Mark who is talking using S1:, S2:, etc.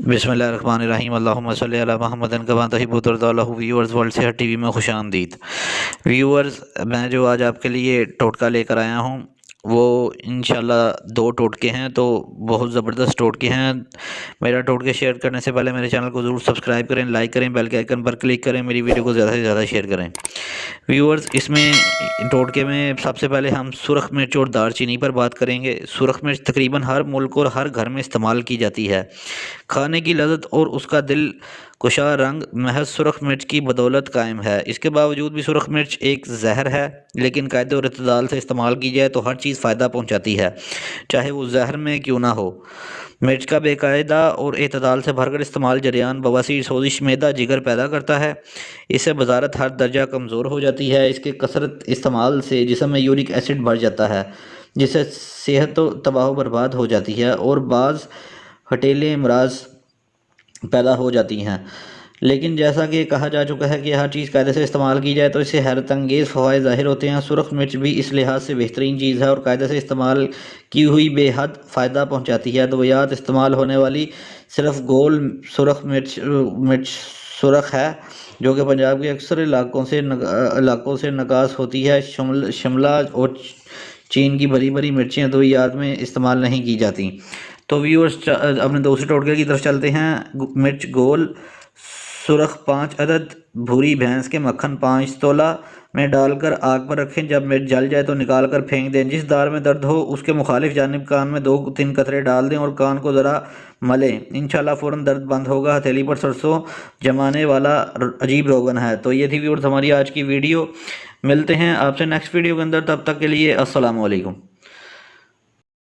S1: بسم اللہ الرحمن الرحیم اللہم صلی علی محمد کما تحب وترضی۔ ویورز ورلڈ صحت ٹی وی میں خوش آمدید۔ ویورز، میں جو آج آپ کے لیے ٹوٹکا لے کر آیا ہوں وہ انشاءاللہ 2 ٹوٹکے ہیں، تو بہت زبردست ٹوٹکے ہیں۔ میرا ٹوٹکے شیئر کرنے سے پہلے میرے چینل کو ضرور سبسکرائب کریں، لائک کریں، بیل کے آئیکن پر کلک کریں، میری ویڈیو کو زیادہ سے زیادہ شیئر کریں۔ ویورز، اس میں ٹوٹکے میں سب سے پہلے ہم سرخ مرچ اور دار چینی پر بات کریں گے۔ سرخ مرچ تقریباً ہر ملک اور ہر گھر میں استعمال کی جاتی ہے۔ کھانے کی لذت اور اس کا دل کشا رنگ محض سرخ مرچ کی بدولت قائم ہے۔ اس کے باوجود بھی سرخ مرچ ایک زہر ہے، لیکن قاعدے اور اعتدال سے استعمال کی جائے تو ہر چیز فائدہ پہنچاتی ہے، چاہے وہ زہر میں کیوں نہ ہو۔ مرچ کا بے قاعدہ اور اعتدال سے بھر کر استعمال جریان بواسیر، سوزش معدہ، جگر پیدا کرتا ہے۔ اس سے بظاہر ہر درجہ کمزور ہو جاتی ہے۔ اس کے کثرت استعمال سے جسم میں یورک ایسڈ بڑھ جاتا ہے، جس سے صحت تباہ و برباد ہو جاتی ہے اور بعض ہٹیلے امراض پیدا ہو جاتی ہیں۔ لیکن جیسا کہ کہا جا چکا ہے کہ ہر چیز قاعدے سے استعمال کی جائے تو اس سے حیرت انگیز فوائد ظاہر ہوتے ہیں۔ سرخ مرچ بھی اس لحاظ سے بہترین چیز ہے اور قاعدے سے استعمال کی ہوئی بے حد فائدہ پہنچاتی ہے۔ ادویات استعمال ہونے والی صرف گول سرخ مرچ سرخ ہے، جو کہ پنجاب کے اکثر علاقوں سے نکاس ہوتی ہے۔ شملہ اور چین کی بڑی بڑی مرچیں ادویات میں استعمال نہیں کی جاتی۔ تو ویورز، اپنے دوسرے ٹوٹکے کی طرف چلتے ہیں۔ مرچ گول سرخ 5 عدد، بھوری بھینس کے مکھن 5 تولہ میں ڈال کر آگ پر رکھیں۔ جب مرچ جل جائے تو نکال کر پھینک دیں۔ جس دار میں درد ہو اس کے مخالف جانب کان میں 2-3 قطرے ڈال دیں اور کان کو ذرا ملیں، انشاءاللہ فوراً درد بند ہوگا۔ ہتھیلی پر سرسوں جمانے والا عجیب روغن ہے۔ تو یہ تھی ویورز ہماری آج کی ویڈیو۔ ملتے ہیں آپ سے نیکسٹ ویڈیو کے اندر، تب تک کے لیے السلام علیکم۔